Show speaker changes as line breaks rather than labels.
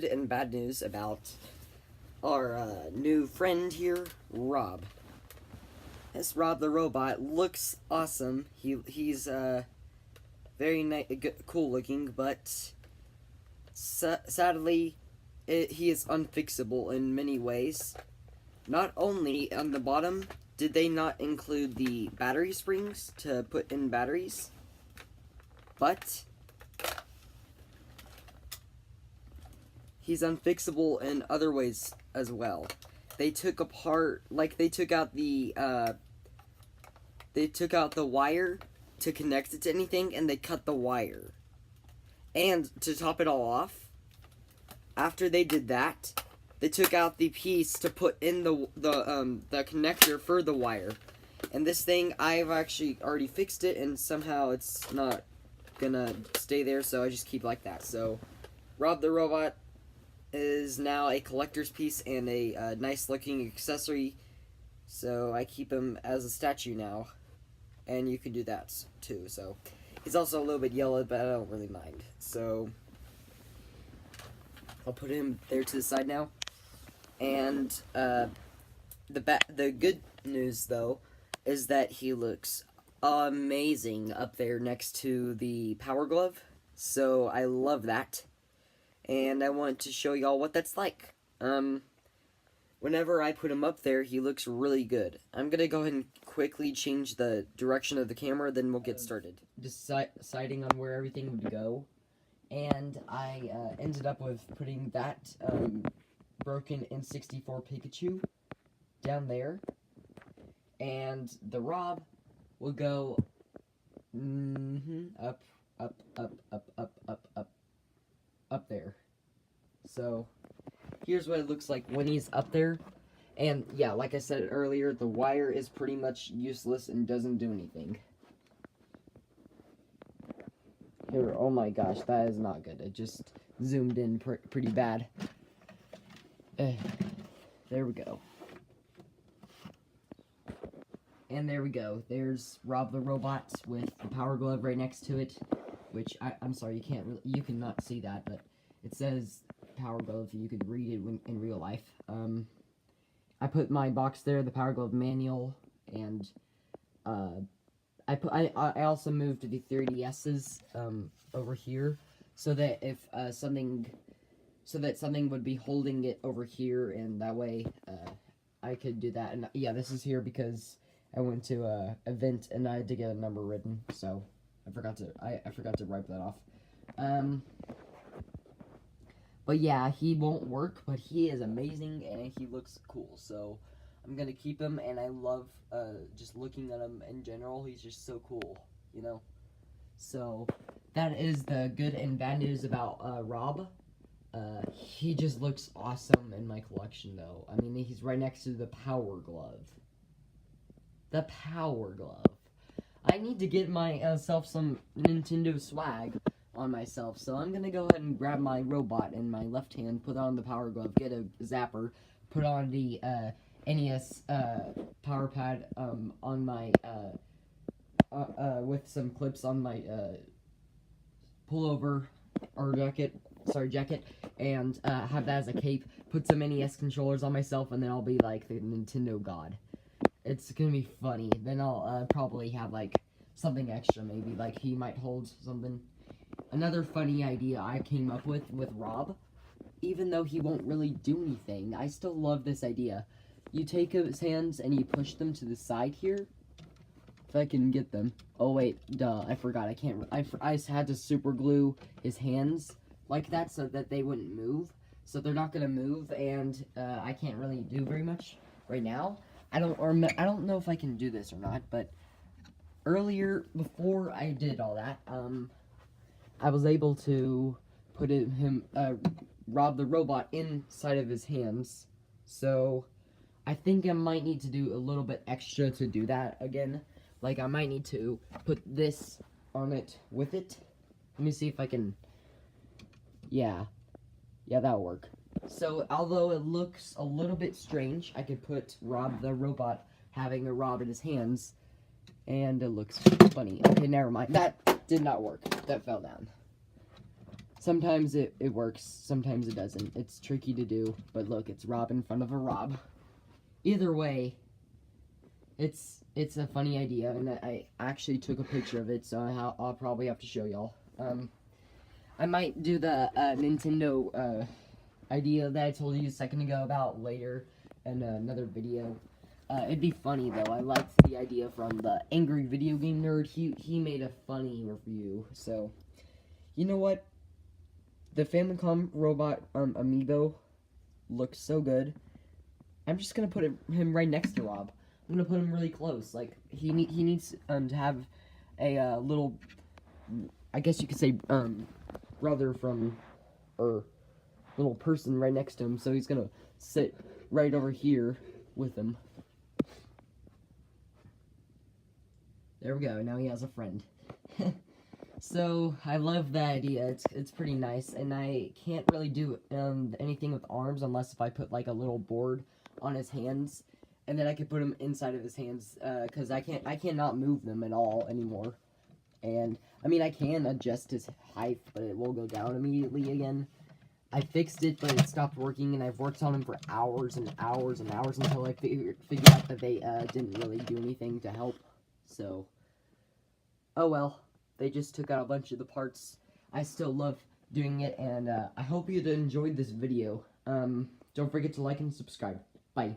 and bad news about our new friend here, Rob. This Rob the robot looks awesome. He's very cool looking, but sadly, he is unfixable in many ways. Not only on the bottom did they not include the battery springs to put in batteries, but he's unfixable in other ways as well. They took apart, like they took out the wire to connect it to anything, and they cut the wire. And to top it all off, after they did that, they took out the piece to put in the connector for the wire. And this thing, I've actually already fixed it, and somehow it's not gonna stay there, so I just keep like that. So, Rob the robot is now a collector's piece and a nice looking accessory, so I keep him as a statue now, and you can do that too. So he's also a little bit yellow, but I don't really mind, so I'll put him there to the side now. And the good news though is that he looks amazing up there next to the power glove, so I love that. And I want to show y'all what that's like. Whenever I put him up there, he looks really good. I'm gonna go ahead and quickly change the direction of the camera, then we'll get started. Deciding on where everything would go, and I ended up with putting that broken N64 Pikachu down there, and the Rob will go up there. So here's what it looks like when he's up there. And yeah, like I said earlier, the wire is pretty much useless and doesn't do anything. Here, oh my gosh, that is not good. It just zoomed in pretty bad. There we go. And there we go. There's Rob the robot with the power glove right next to it, which I'm sorry, you cannot see that, but it says power glove. You could read it in real life. I put my box there, the power glove manual, and I also moved the 3DS's over here so that if something would be holding it over here, and that way I could do that. And yeah, this is here because I went to a event and I had to get a number written, so I forgot to wipe that off. But yeah, he won't work, but he is amazing and he looks cool, so I'm gonna keep him. And I love just looking at him in general. He's just so cool, you know. So that is the good and bad news about Rob. He just looks awesome in my collection, though. I mean, he's right next to the power glove. The power glove. I need to get myself some Nintendo swag on myself, so I'm gonna go ahead and grab my robot in my left hand, put on the power glove, get a zapper, put on the NES power pad on my with some clips on my pullover or jacket, and have that as a cape, put some NES controllers on myself, and then I'll be like the Nintendo god. It's gonna be funny. Then I'll probably have like something extra, maybe like he might hold something. Another funny idea I came up with Rob, even though he won't really do anything, I still love this idea. You take his hands and you push them to the side here. If I can get them. Oh wait, duh, I forgot. I had to super glue his hands like that so that they wouldn't move. So they're not gonna move, and I can't really do very much right now. I don't know if I can do this or not, but earlier, before I did all that, I was able to put Rob the robot inside of his hands. So I think I might need to do a little bit extra to do that again. Like, I might need to put this on it with it. Let me see if I can. Yeah, that'll work. So, although it looks a little bit strange, I could put Rob the robot having a Rob in his hands, and it looks funny. Okay, never mind. That did not work. That fell down. Sometimes it works, sometimes it doesn't. It's tricky to do, but look, it's Rob in front of a Rob. Either way, it's a funny idea, and I actually took a picture of it, so I'll probably have to show y'all. I might do the Nintendo idea that I told you a second ago about later in another video. It'd be funny though. I liked the idea from the Angry Video Game Nerd. He made a funny review. So, you know what? The Famicom robot amiibo looks so good. I'm just gonna put him right next to Rob. I'm gonna put him really close. Like he needs to have a little, I guess you could say brother from or little person right next to him. So he's gonna sit right over here with him. There we go. Now he has a friend. So I love that idea. It's pretty nice, and I can't really do anything with arms unless if I put like a little board on his hands, and then I could put him inside of his hands because I cannot move them at all anymore. And I mean I can adjust his height, but it will go down immediately again. I fixed it, but it stopped working, and I've worked on them for hours and hours and hours until I figured out that they didn't really do anything to help. So, oh well. They just took out a bunch of the parts. I still love doing it, and I hope you enjoyed this video. Don't forget to like and subscribe. Bye.